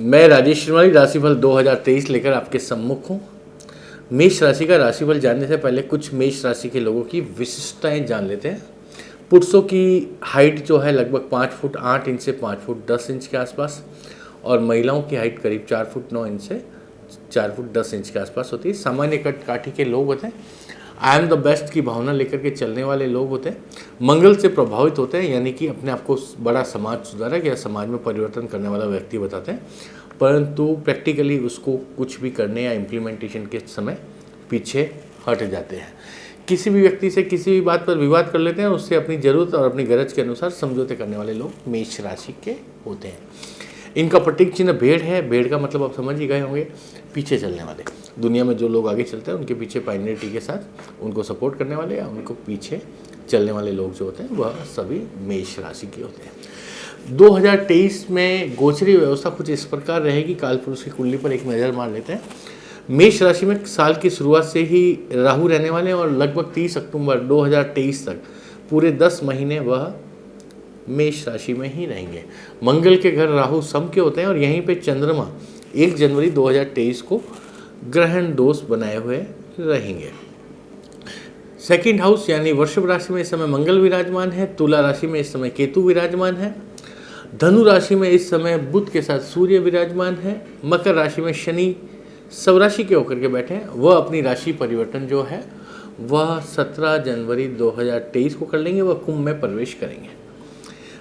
मैं राजेश श्रीमाली राशिफल 2023 लेकर आपके सम्मुख हूँ। मेष राशि का राशिफल जानने से पहले कुछ मेष राशि के लोगों की विशिष्टताएं जान लेते हैं। पुरुषों की हाइट जो है लगभग 5 फुट 8 इंच से 5 फुट 10 इंच के आसपास, और महिलाओं की हाइट करीब 4 फुट 9 इंच से 4 फुट 10 इंच के आसपास होती है। सामान्य कट काठी के लोग होते हैं। आई एम द बेस्ट की भावना लेकर के चलने वाले लोग होते हैं। मंगल से प्रभावित होते हैं, यानी कि अपने आप को बड़ा समाज सुधारक या समाज में परिवर्तन करने वाला व्यक्ति बताते हैं, परंतु प्रैक्टिकली उसको कुछ भी करने या इम्प्लीमेंटेशन के समय पीछे हट जाते हैं। किसी भी व्यक्ति से किसी भी बात पर विवाद कर लेते हैं, उससे अपनी ज़रूरत और अपनी गरज के अनुसार समझौते करने वाले लोग मेष राशि के होते हैं। इनका प्रतीक चिन्ह भेड़ है। भेड़ का मतलब आप समझ ही गए होंगे, पीछे चलने वाले। दुनिया में जो लोग आगे चलते हैं उनके पीछे पाइनियरिटी के साथ उनको सपोर्ट करने वाले या उनको पीछे चलने वाले लोग जो होते हैं वह सभी मेष राशि के होते हैं। 2023 में गोचरी व्यवस्था कुछ इस प्रकार रहेगी। कालपुरुष की कुंडली पर एक नज़र मार लेते हैं। मेष राशि में साल की शुरुआत से ही राहु रहने वाले हैं और लगभग 30 अक्टूबर 2023 तक पूरे 10 महीने वह मेष राशि में ही रहेंगे। मंगल के घर राहु सम के होते हैं और यहीं पे चंद्रमा 1 जनवरी 2023 को ग्रहण दोष बनाए हुए रहेंगे। सेकंड हाउस यानी वृषभ राशि में इस समय मंगल विराजमान है। तुला राशि में इस समय केतु विराजमान है। धनु राशि में इस समय बुध के साथ सूर्य विराजमान है। मकर राशि में शनि स्वराशि के होकर के बैठे हैं। वह अपनी राशि परिवर्तन जो है वह 17 जनवरी 2023 को कर लेंगे। वह कुंभ में प्रवेश करेंगे।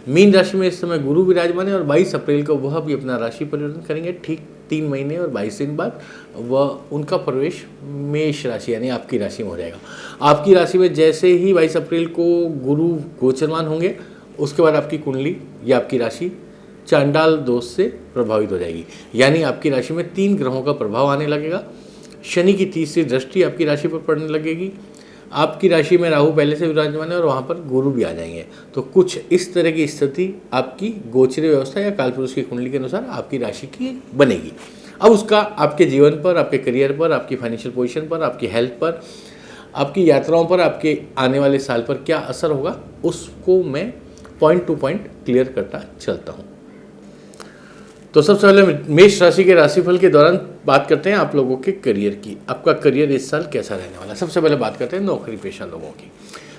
मीन राशि में इस समय गुरु विराजमान है और 22 अप्रैल को वह भी अपना राशि परिवर्तन करेंगे। ठीक 3 महीने और 22 दिन बाद वह उनका प्रवेश मेष राशि यानी आपकी राशि में हो जाएगा। आपकी राशि में जैसे ही 22 अप्रैल को गुरु गोचरमान होंगे, उसके बाद आपकी कुंडली या आपकी राशि चांडाल दोष से प्रभावित हो जाएगी, यानी आपकी राशि में 3 ग्रहों का प्रभाव आने लगेगा। शनि की तीसरी दृष्टि आपकी राशि पर पड़ने लगेगी। आपकी राशि में राहु पहले से विराजमान है और वहाँ पर गुरु भी आ जाएंगे। तो कुछ इस तरह की स्थिति आपकी गोचरी व्यवस्था या कालपुरुष की कुंडली के अनुसार आपकी राशि की बनेगी। अब उसका आपके जीवन पर, आपके करियर पर, आपकी फाइनेंशियल पोजीशन पर, आपकी हेल्थ पर, आपकी यात्राओं पर, आपके आने वाले साल पर क्या असर होगा, उसको मैं पॉइंट टू पॉइंट क्लियर करता चलता हूँ। तो सबसे पहले मेष राशि के राशिफल के दौरान बात करते हैं आप लोगों के करियर की। आपका करियर इस साल कैसा रहने वाला है। सबसे पहले बात करते हैं नौकरी पेशा लोगों की।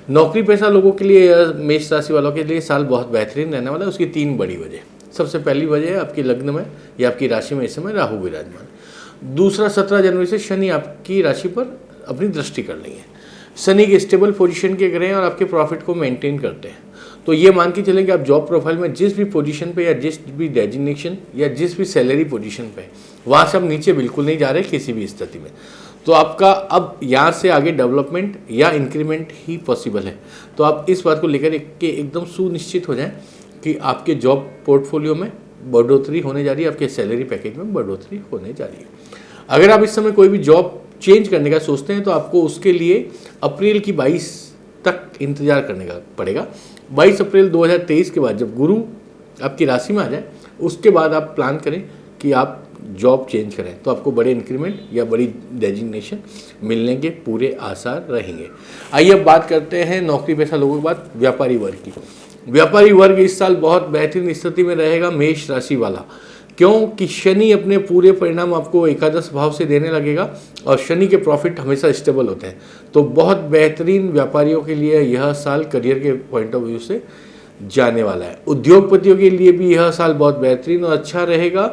नौकरी पेशा लोगों के लिए मेष राशि वालों के लिए साल बहुत बेहतरीन रहने वाला है। उसकी 3 बड़ी वजह। सबसे पहली वजह है आपकी लग्न में या आपकी राशि में इस समय राहु विराजमान। दूसरा, 17 जनवरी से शनि आपकी राशि पर अपनी दृष्टि कर लेंगे। शनि के स्टेबल पोजीशन के ग्रह हैं और आपके प्रॉफिट को मेंटेन करते हैं। तो ये मान के चलें कि आप जॉब प्रोफाइल में जिस भी पोजीशन पे या जिस भी डेजिग्नेशन या जिस भी सैलरी पोजीशन पे, वहाँ से आप नीचे बिल्कुल नहीं जा रहे किसी भी स्थिति में। तो आपका अब यहाँ से आगे डेवलपमेंट या इंक्रीमेंट ही पॉसिबल है। तो आप इस बात को लेकर एकदम सुनिश्चित हो जाएं कि आपके जॉब पोर्टफोलियो में बढ़ोतरी होने जा रही है, आपके सैलरी पैकेज में बढ़ोतरी होने जा रही है। अगर आप इस समय कोई भी जॉब चेंज करने का सोचते हैं तो आपको उसके लिए अप्रैल की 22 तक इंतजार करने का पड़ेगा। 22 अप्रैल 2023 के बाद जब गुरु आपकी राशि में आ जाए, उसके बाद आप प्लान करें कि आप जॉब चेंज करें, तो आपको बड़े इंक्रीमेंट या बड़ी डेजिग्नेशन मिलने के पूरे आसार रहेंगे। आइए अब बात करते हैं नौकरी पेशा लोगों के बाद व्यापारी वर्ग की। व्यापारी वर्ग इस साल बहुत बेहतरीन स्थिति में रहेगा मेष राशि वाला, क्योंकि शनि अपने पूरे परिणाम आपको एकादश भाव से देने लगेगा और शनि के प्रॉफिट हमेशा स्टेबल होते हैं। तो बहुत बेहतरीन व्यापारियों के लिए यह साल करियर के पॉइंट ऑफ व्यू से जाने वाला है। उद्योगपतियों के लिए भी यह साल बहुत बेहतरीन और अच्छा रहेगा।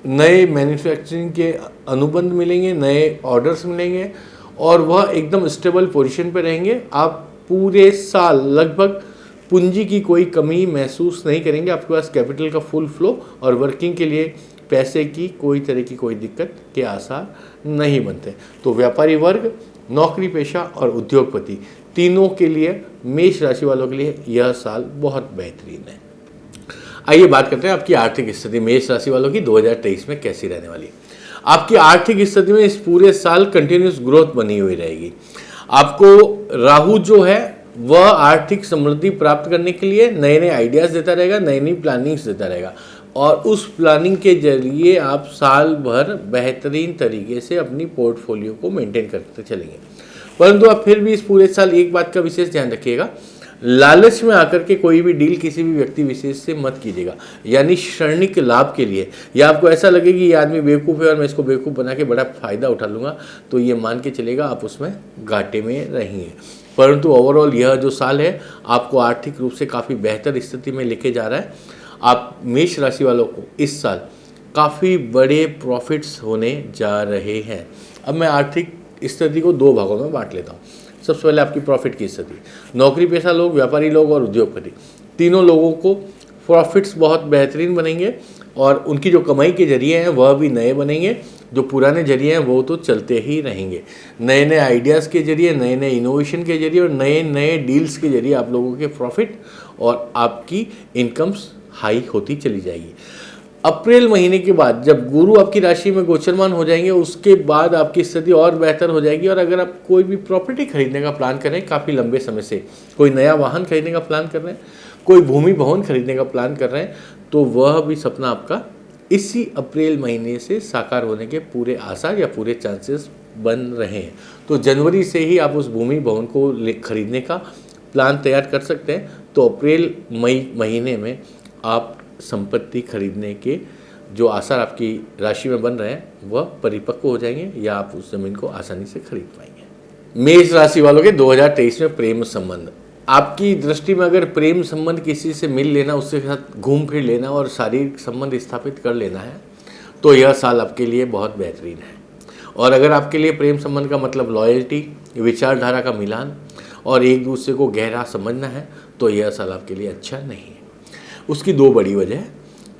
नए मैन्युफैक्चरिंग के अनुबंध मिलेंगे, नए ऑर्डर्स मिलेंगे और वह एकदम स्टेबल पोजीशन पे रहेंगे। आप पूरे साल लगभग पूंजी की कोई कमी महसूस नहीं करेंगे। आपके पास कैपिटल का फुल फ्लो और वर्किंग के लिए पैसे की कोई तरह की कोई दिक्कत के आसार नहीं बनते। तो व्यापारी वर्ग, नौकरी पेशा और उद्योगपति तीनों के लिए, मेष राशि वालों के लिए यह साल बहुत बेहतरीन है। आइए बात करते हैं आपकी आर्थिक स्थिति मेष राशि वालों की 2023 में कैसी रहने वाली है। आपकी आर्थिक स्थिति में इस पूरे साल कंटिन्यूस ग्रोथ बनी हुई रहेगी। आपको राहु जो है वह आर्थिक समृद्धि प्राप्त करने के लिए नए नए आइडियाज़ देता रहेगा, नई नई प्लानिंग्स देता रहेगा और उस प्लानिंग के जरिए आप साल भर बेहतरीन तरीके से अपनी पोर्टफोलियो को मेंटेन करते चलेंगे। परंतु आप फिर भी इस पूरे साल एक बात का विशेष ध्यान रखिएगा, लालच में आकर के कोई भी डील किसी भी व्यक्ति विशेष से मत कीजिएगा, यानी क्षणिक लाभ के लिए, या आपको ऐसा लगे कि ये आदमी बेवकूफ़ है और मैं इसको बेवकूफ़ बना के बड़ा फ़ायदा उठा लूँगा, तो ये मान के चलेगा आप उसमें घाटे में रहेंगे। परंतु ओवरऑल यह जो साल है आपको आर्थिक रूप से काफ़ी बेहतर स्थिति में लेके जा रहा है। आप मेष राशि वालों को इस साल काफ़ी बड़े प्रॉफिट्स होने जा रहे हैं। अब मैं आर्थिक स्थिति को दो भागों में बांट लेता हूँ। सबसे पहले आपकी प्रॉफिट की स्थिति, नौकरी पेशा लोग, व्यापारी लोग और उद्योगपति, तीनों लोगों को प्रॉफिट्स बहुत बेहतरीन बनेंगे और उनकी जो कमाई के जरिए हैं वह भी नए बनेंगे। जो पुराने जरिए हैं वो तो चलते ही रहेंगे। नए नए आइडियाज़ के जरिए, नए नए इनोवेशन के जरिए और नए नए डील्स के जरिए आप लोगों के प्रॉफिट और आपकी इनकम्स हाई होती चली जाएगी। अप्रैल महीने के बाद जब गुरु आपकी राशि में गोचरमान हो जाएंगे उसके बाद आपकी स्थिति और बेहतर हो जाएगी। और अगर आप कोई भी प्रॉपर्टी खरीदने का प्लान कर रहे हैं काफ़ी लंबे समय से, कोई नया वाहन खरीदने का प्लान कर रहे हैं, कोई भूमि भवन खरीदने का प्लान कर रहे हैं, तो वह भी सपना आपका इसी अप्रैल महीने से साकार होने के पूरे आसार या पूरे चांसेस बन रहे हैं। तो जनवरी से ही आप उस भूमि भवन को खरीदने का प्लान तैयार कर सकते हैं। तो अप्रैल मई महीने में आप संपत्ति खरीदने के जो आसार आपकी राशि में बन रहे हैं वह परिपक्व हो जाएंगे या आप उस ज़मीन को आसानी से खरीद पाएंगे। मेष राशि वालों के 2023 में प्रेम संबंध, आपकी दृष्टि में अगर प्रेम संबंध किसी से मिल लेना, उसके साथ घूम फिर लेना और शारीरिक संबंध स्थापित कर लेना है तो यह साल आपके लिए बहुत बेहतरीन है। और अगर आपके लिए प्रेम संबंध का मतलब लॉयल्टी, विचारधारा का मिलान और एक दूसरे को गहरा समझना है तो यह साल आपके लिए अच्छा नहीं है। उसकी दो बड़ी वजह है।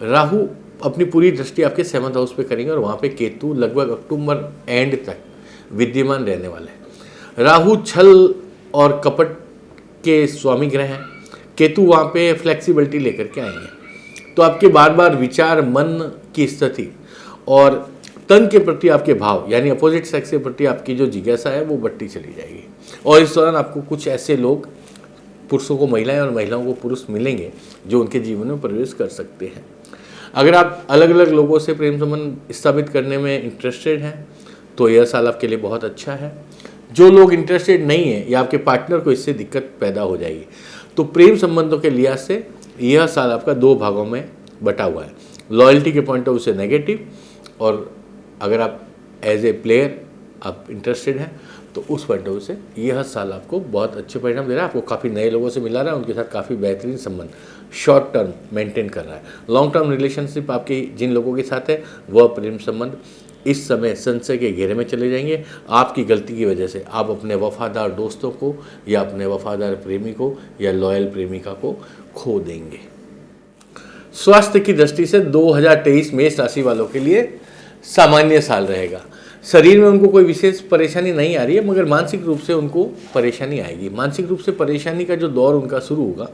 राहु अपनी पूरी दृष्टि आपके 7th हाउस पे करेंगे और वहाँ पे केतु लगभग अक्टूबर एंड तक विद्यमान रहने वाले हैं। राहु छल और कपट के स्वामी ग्रह हैं, केतु वहाँ पे फ्लेक्सिबिलिटी लेकर के आएंगे। तो आपके बार बार विचार, मन की स्थिति और तन के प्रति आपके भाव यानी अपोजिट सेक्स के प्रति आपकी जो जिज्ञासा है वो बढ़ती चली जाएगी। और इस दौरान आपको कुछ ऐसे लोग, पुरुषों को महिलाएं और महिलाओं को पुरुष मिलेंगे जो उनके जीवन में प्रवेश कर सकते हैं। अगर आप अलग अलग लोगों से प्रेम संबंध स्थापित करने में इंटरेस्टेड हैं तो यह साल आपके लिए बहुत अच्छा है। जो लोग इंटरेस्टेड नहीं है या आपके पार्टनर को इससे दिक्कत पैदा हो जाएगी। तो प्रेम संबंधों के लिहाज से यह साल आपका दो भागों में बटा हुआ है। लॉयल्टी के पॉइंट ऑफ व्यू से नेगेटिव, और अगर आप एज ए प्लेयर आप इंटरेस्टेड हैं तो उस पॉइंट ऑफ व्यू से यह साल आपको बहुत अच्छे परिणाम दे रहा है। आपको काफ़ी नए लोगों से मिला रहा है, उनके साथ काफ़ी बेहतरीन संबंध शॉर्ट टर्म मेंटेन कर रहा है। लॉन्ग टर्म रिलेशनशिप आपके जिन लोगों के साथ है वह प्रेम संबंध इस समय संशय के घेरे में चले जाएंगे। आपकी गलती की वजह से आप अपने वफादार दोस्तों को या अपने वफादार प्रेमी को या लॉयल प्रेमिका को खो देंगे। स्वास्थ्य की दृष्टि से 2023 मेष राशि वालों के लिए सामान्य साल रहेगा। शरीर में उनको कोई विशेष परेशानी नहीं आ रही है, मगर मानसिक रूप से उनको परेशानी आएगी। मानसिक रूप से परेशानी का जो दौर उनका शुरू होगा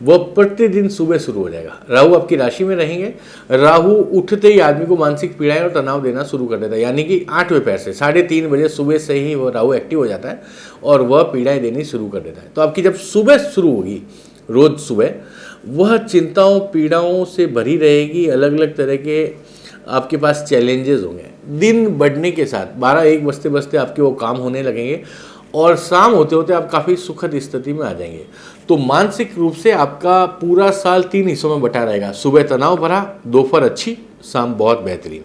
वह प्रतिदिन सुबह शुरू हो जाएगा। राहु आपकी राशि में रहेंगे। राहु उठते ही आदमी को मानसिक पीड़ाएं और तनाव देना शुरू कर देता है, यानी कि 8वें पैर से 3:30 बजे सुबह से ही वह राहु एक्टिव हो जाता है और वह पीड़ाएं देनी शुरू कर देता है। तो आपकी जब सुबह शुरू होगी, रोज सुबह, वह चिंताओं पीड़ाओं से भरी रहेगी। अलग अलग तरह के आपके पास चैलेंजेस होंगे। दिन बढ़ने के साथ 12-1 बजते बजते आपके वो काम होने लगेंगे और शाम होते होते आप काफ़ी सुखद स्थिति में आ जाएंगे। तो मानसिक रूप से आपका पूरा साल 3 हिस्सों में बटा रहेगा। सुबह तनाव भरा, दोपहर अच्छी, शाम बहुत बेहतरीन।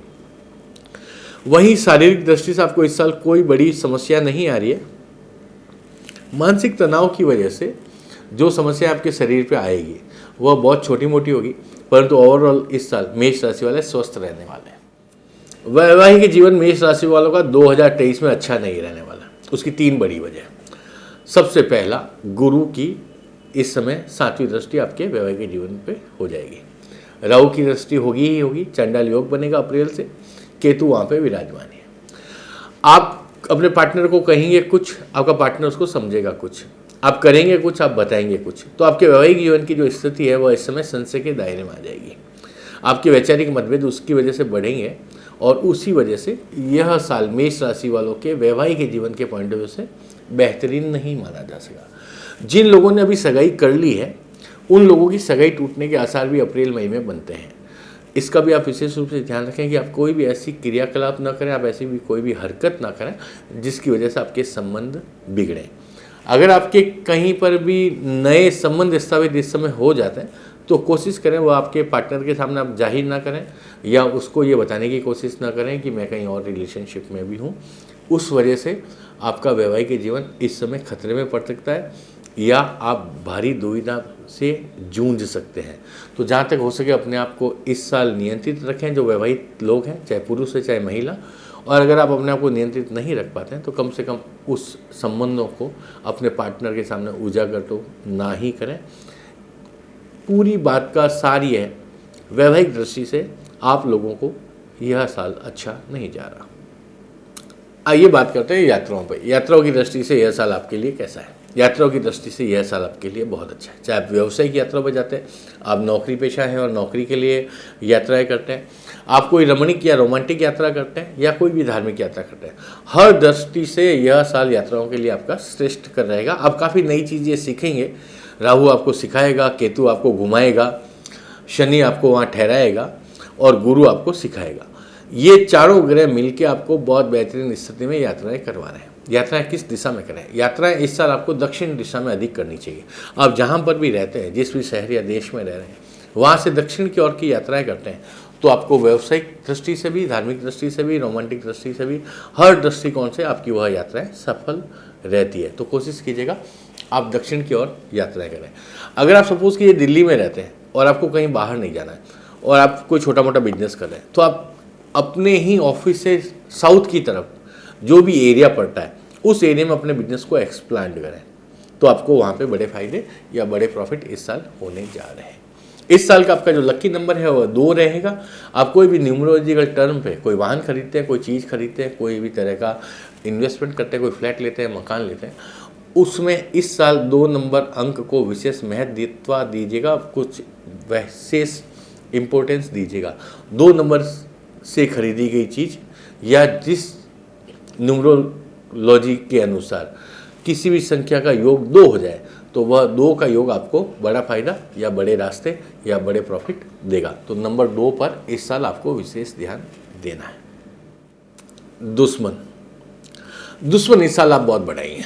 वहीं शारीरिक दृष्टि से आपको इस साल कोई बड़ी समस्या नहीं आ रही है। मानसिक तनाव की वजह से जो समस्या आपके शरीर पे आएगी वह बहुत छोटी मोटी होगी, परंतु ओवरऑल इस साल मेष राशि वाले स्वस्थ रहने वाले हैं। वैवाहिक जीवन मेष राशि वालों का 2023 में अच्छा नहीं रहने वाला। उसकी 3 बड़ी वजह। सबसे पहला, गुरु की इस समय 7वीं दृष्टि आपके वैवाहिक जीवन पे हो जाएगी। राहु की दृष्टि होगी ही होगी, चंडाल योग बनेगा अप्रैल से, केतु वहाँ पे विराजमान है। आप अपने पार्टनर को कहेंगे कुछ, आपका पार्टनर उसको समझेगा कुछ। आप करेंगे कुछ, आप बताएंगे कुछ। तो आपके वैवाहिक जीवन की जो स्थिति है वह इस समय संशय के दायरे में आ जाएगी। आपके वैचारिक मतभेद उसकी वजह से बढ़ेंगे और उसी वजह से यह साल मेष राशि वालों के वैवाहिक जीवन के पॉइंट ऑफ व्यू से बेहतरीन नहीं माना जा सका। जिन लोगों ने अभी सगाई कर ली है उन लोगों की सगाई टूटने के आसार भी अप्रैल मई में बनते हैं। इसका भी आप विशेष रूप से ध्यान रखें कि आप कोई भी ऐसी क्रियाकलाप ना करें, आप ऐसी भी कोई भी हरकत ना करें जिसकी वजह से आपके संबंध बिगड़ें। अगर आपके कहीं पर भी नए संबंध स्थापित इस समय हो जाते हैं तो कोशिश करें वो आपके पार्टनर के सामने आप जाहिर ना करें या उसको ये बताने की कोशिश ना करें कि मैं कहीं और रिलेशनशिप में भी हूँ। उस वजह से आपका वैवाहिक जीवन इस समय खतरे में पड़ सकता है या आप भारी दुविधा से जूझ सकते हैं। तो जहाँ तक हो सके अपने आप को इस साल नियंत्रित रखें, जो वैवाहिक लोग हैं, चाहे पुरुष है चाहे महिला। और अगर आप अपने आप को नियंत्रित नहीं रख पाते हैं तो कम से कम उस संबंधों को अपने पार्टनर के सामने उजागर तो ना ही करें। पूरी बात का सार ये है, वैवाहिक दृष्टि से आप लोगों को यह साल अच्छा नहीं जा रहा। आइए बात करते हैं यात्राओं पर। यात्राओं की दृष्टि से यह साल आपके लिए कैसा है? यात्राओं की दृष्टि से यह साल आपके लिए बहुत अच्छा है। चाहे आप व्यावसायिक यात्रा पर जाते हैं, आप नौकरी पेशा हैं और नौकरी के लिए यात्राएं करते हैं, आप कोई रमणीक या रोमांटिक यात्रा करते हैं या कोई भी धार्मिक यात्रा करते हैं, हर दृष्टि से यह साल यात्राओं के लिए आपका श्रेष्ठ कर रहेगा। आप काफ़ी नई चीज़ें सीखेंगे। राहु आपको सिखाएगा, केतु आपको घुमाएगा, शनि आपको वहाँ ठहराएगा और गुरु आपको सिखाएगा। ये चारों ग्रह मिलके आपको बहुत बेहतरीन स्थिति में यात्राएं करवा रहे हैं। यात्राएं किस दिशा में करें? यात्राएं इस साल आपको दक्षिण दिशा में अधिक करनी चाहिए। आप जहाँ पर भी रहते हैं, जिस भी शहर या देश में रह रहे हैं, वहाँ से दक्षिण की ओर की यात्राएं करते हैं तो आपको व्यावसायिक दृष्टि से भी, धार्मिक दृष्टि से भी, रोमांटिक दृष्टि से भी, हर दृष्टिकोण से आपकी वह यात्राएं सफल रहती है। तो कोशिश कीजिएगा आप दक्षिण की ओर यात्राएं करें। अगर आप सपोज कीजिए दिल्ली में रहते हैं और आपको कहीं बाहर नहीं जाना है और आप कोई छोटा मोटा बिजनेस कर रहे हैं, तो आप अपने ही ऑफिस से साउथ की तरफ जो भी एरिया पड़ता है उस एरिया में अपने बिजनेस को एक्सप्लांड करें, तो आपको वहाँ पे बड़े फायदे या बड़े प्रॉफिट इस साल होने जा रहे हैं। इस साल का आपका जो लकी नंबर है वह 2 रहेगा। आप कोई भी न्यूमरोलॉजिकल टर्म पे कोई वाहन खरीदते हैं, कोई चीज़ खरीदते हैं, कोई भी तरह का इन्वेस्टमेंट करते हैं, कोई फ्लैट लेते हैं, मकान लेते हैं, उसमें इस साल 2 नंबर अंक को विशेष महत्व दीजिएगा, कुछ विशेष इम्पोर्टेंस दीजिएगा। 2 नंबर से खरीदी गई चीज़ या जिस न्यूमरोलॉजी के अनुसार किसी भी संख्या का योग 2 हो जाए तो वह 2 का योग आपको बड़ा फायदा या बड़े रास्ते या बड़े प्रॉफिट देगा। तो नंबर 2 पर इस साल आपको विशेष ध्यान देना है। दुश्मन इस साल आप बहुत बढ़ाएंगे।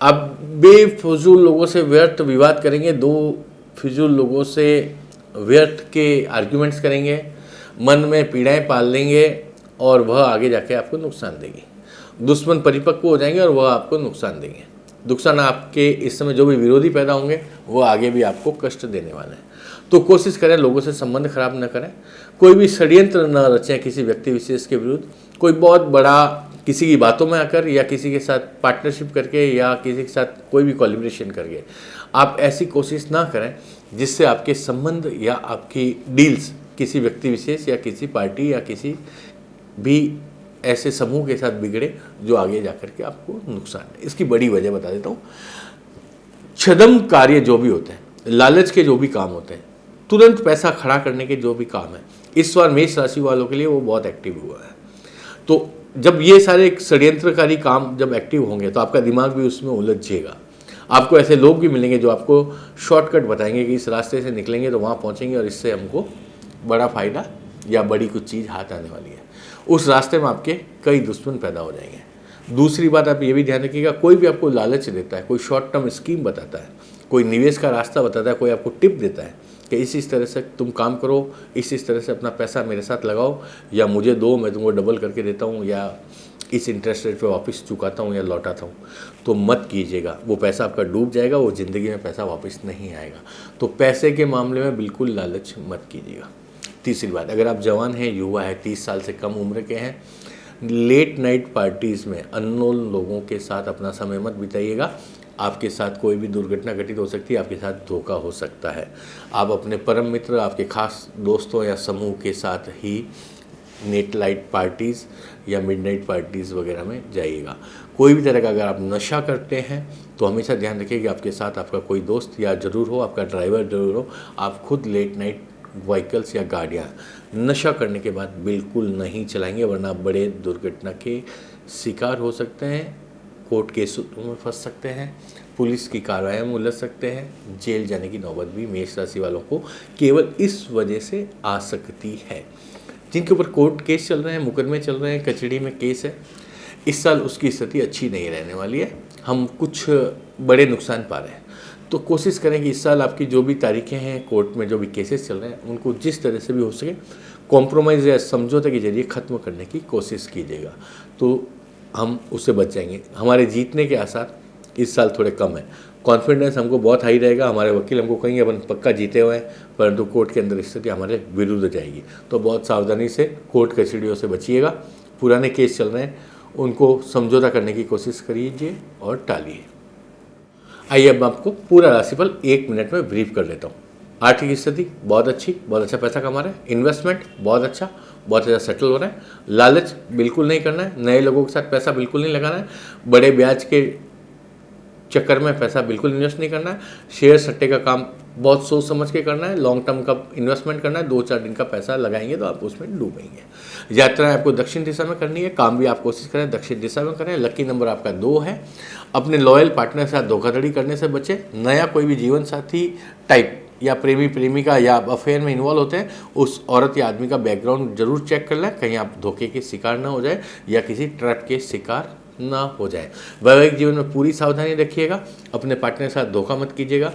आप बेफजूल लोगों से व्यर्थ विवाद करेंगे, 2 फिजूल लोगों से व्यर्थ के आर्ग्यूमेंट्स करेंगे, मन में पीड़ाएं पाल लेंगे और वह आगे जाके आपको नुकसान देंगे। दुश्मन परिपक्व हो जाएंगे और वह आपको नुकसान देंगे। नुकसान आपके इस समय जो भी विरोधी पैदा होंगे वो आगे भी आपको कष्ट देने वाले हैं। तो कोशिश करें लोगों से संबंध खराब न करें, कोई भी षड्यंत्र न रचें किसी व्यक्ति विशेष के विरुद्ध, कोई बहुत बड़ा किसी की बातों में आकर या किसी के साथ पार्टनरशिप करके या किसी के साथ कोई भी कोलैबोरेशन करके आप ऐसी कोशिश ना करें जिससे आपके संबंध या आपकी डील्स किसी व्यक्ति विशेष या किसी पार्टी या किसी भी ऐसे समूह के साथ बिगड़े जो आगे जाकर के आपको नुकसान है। इसकी बड़ी वजह बता देता हूँ। छद्म कार्य जो भी होते हैं, लालच के जो भी काम होते हैं, तुरंत पैसा खड़ा करने के जो भी काम है, इस बार मेष राशि वालों के लिए वो बहुत एक्टिव हुआ है। तो जब ये सारे षड्यंत्रकारी काम जब एक्टिव होंगे तो आपका दिमाग भी उसमें उलझेगा। आपको ऐसे लोग भी मिलेंगे जो आपको शॉर्टकट बताएंगे कि इस रास्ते से निकलेंगे तो वहाँ पहुँचेंगे और इससे हमको बड़ा फायदा या बड़ी कुछ चीज़ हाथ आने वाली है। उस रास्ते में आपके कई दुश्मन पैदा हो जाएंगे। दूसरी बात आप ये भी ध्यान रखिएगा, कोई भी आपको लालच देता है, कोई शॉर्ट टर्म स्कीम बताता है, कोई निवेश का रास्ता बताता है, कोई आपको टिप देता है कि इस तरह से तुम काम करो, इस तरह से अपना पैसा मेरे साथ लगाओ या मुझे दो, मैं तुमको डबल करके देता हूँ या इस इंटरेस्ट रेट पे वापस चुकाता हूँ या लौटाता हूँ, तो मत कीजिएगा। वो पैसा आपका डूब जाएगा, वो ज़िंदगी में पैसा वापस नहीं आएगा। तो पैसे के मामले में बिल्कुल लालच मत कीजिएगा। तीसरी बात, अगर आप जवान हैं, युवा हैं, 30 साल से कम उम्र के हैं, लेट नाइट पार्टीज़ में अननोन लोगों के साथ अपना समय मत बिताइएगा। आपके साथ कोई भी दुर्घटना घटित हो सकती है, आपके साथ धोखा हो सकता है। आप अपने परम मित्र, आपके खास दोस्तों या समूह के साथ ही नेट लाइट पार्टीज़ या मिडनाइट पार्टीज़ वगैरह में जाइएगा। कोई भी तरह का अगर आप नशा करते हैं तो हमेशा ध्यान रखिए कि आपके साथ आपका कोई दोस्त या ज़रूर हो, आपका ड्राइवर ज़रूर हो। आप खुद लेट नाइट व्हीकल्स या गाड़ियाँ नशा करने के बाद बिल्कुल नहीं चलाएंगे, वरना आप बड़े दुर्घटना के शिकार हो सकते हैं, कोर्ट केस में फंस सकते हैं, पुलिस की कार्रवाई में उलझ सकते हैं, जेल जाने की नौबत भी मेष राशि वालों को केवल इस वजह से आ सकती है। जिनके ऊपर कोर्ट केस चल रहे हैं, मुकदमे चल रहे हैं, कचहरी में केस है, इस साल उसकी स्थिति अच्छी नहीं रहने वाली है। हम कुछ बड़े नुकसान पा रहे हैं। तो कोशिश करें कि इस साल आपकी जो भी तारीखें हैं कोर्ट में, जो भी केसेस चल रहे हैं, उनको जिस तरह से भी हो सके कॉम्प्रोमाइज़ या समझौते के जरिए ख़त्म करने की कोशिश कीजिएगा, तो हम उससे बच जाएंगे। हमारे जीतने के आसार इस साल थोड़े कम है। कॉन्फिडेंस हमको बहुत हाई रहेगा, हमारे वकील हमको कहेंगे अपन पक्का जीते हुए हैं, परंतु कोर्ट के अंदर स्थिति हमारे विरुद्ध जाएगी। तो बहुत सावधानी से कोर्ट कचहरियों से बचिएगा। पुराने केस चल रहे हैं उनको समझौता करने की कोशिश करिए और टालिए। आइए अब मैं आपको पूरा राशिफल 1 मिनट में ब्रीफ कर देता हूँ। आर्थिक स्थिति बहुत अच्छी, बहुत अच्छा पैसा कमा रहे हैं। इन्वेस्टमेंट बहुत अच्छा सेटल हो रहा है। लालच बिल्कुल नहीं करना है, नए लोगों के साथ पैसा बिल्कुल नहीं लगाना है, बड़े ब्याज के चक्कर में पैसा बिल्कुल इन्वेस्ट नहीं करना है। शेयर सट्टे का काम बहुत सोच समझ के करना है। लॉन्ग टर्म का इन्वेस्टमेंट करना है, 2-4 दिन का पैसा लगाएंगे तो आप उसमें डूबेंगे। यात्रा आपको दक्षिण दिशा में करनी है, काम भी आप कोशिश करें दक्षिण दिशा में करें। लकी नंबर आपका 2 है। अपने लॉयल पार्टनर के साथ धोखाधड़ी करने से बचें। नया कोई भी जीवन साथी टाइप या प्रेमी प्रेमिका या अफेयर में इन्वॉल्व होते हैं, उस औरत या आदमी का बैकग्राउंड जरूर चेक कर लें, कहीं आप धोखे के शिकार ना हो जाए या किसी ट्रैप के शिकार ना हो जाए। वैवाहिक जीवन में पूरी सावधानी रखिएगा, अपने पार्टनर के साथ धोखा मत कीजिएगा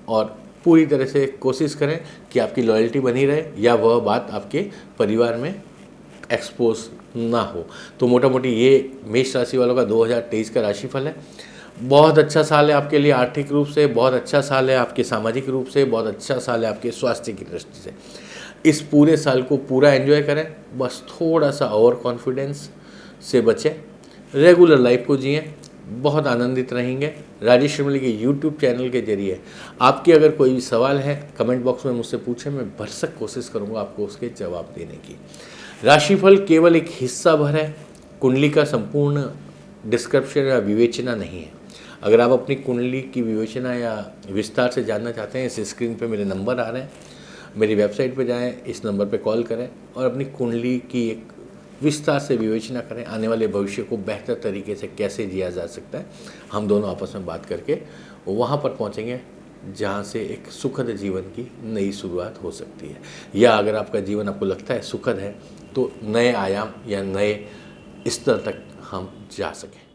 और पूरी तरह से कोशिश करें कि आपकी लॉयल्टी बनी रहे या वह बात आपके परिवार में एक्सपोज ना हो। तो मोटा मोटी ये मेष राशि वालों का 2023 का राशिफल है। बहुत अच्छा साल है आपके लिए आर्थिक रूप से, बहुत अच्छा साल है आपके सामाजिक रूप से, बहुत अच्छा साल है आपके स्वास्थ्य की दृष्टि से। इस पूरे साल को पूरा एंजॉय करें, बस थोड़ा सा ओवर कॉन्फिडेंस से बचें, रेगुलर लाइफ को जिएं, बहुत आनंदित रहेंगे। राजेश श्रीमली के यूट्यूब चैनल के जरिए आपके अगर कोई भी सवाल है कमेंट बॉक्स में मुझसे पूछें, मैं भरसक कोशिश करूंगा आपको उसके जवाब देने की। राशिफल केवल एक हिस्सा भर है, कुंडली का संपूर्ण डिस्क्रिप्शन या विवेचना नहीं है। अगर आप अपनी कुंडली की विवेचना या विस्तार से जानना चाहते हैं, इस स्क्रीन पे मेरे नंबर आ रहे हैं, मेरी वेबसाइट पे जाएं, इस नंबर पे कॉल करें और अपनी कुंडली की एक विस्तार से विवेचना करें। आने वाले भविष्य को बेहतर तरीके से कैसे जिया जा सकता है, हम दोनों आपस में बात करके वहाँ पर पहुँचेंगे जहाँ से एक सुखद जीवन की नई शुरुआत हो सकती है। या अगर आपका जीवन आपको लगता है सुखद है, तो नए आयाम या नए स्तर तक हम जा सकें।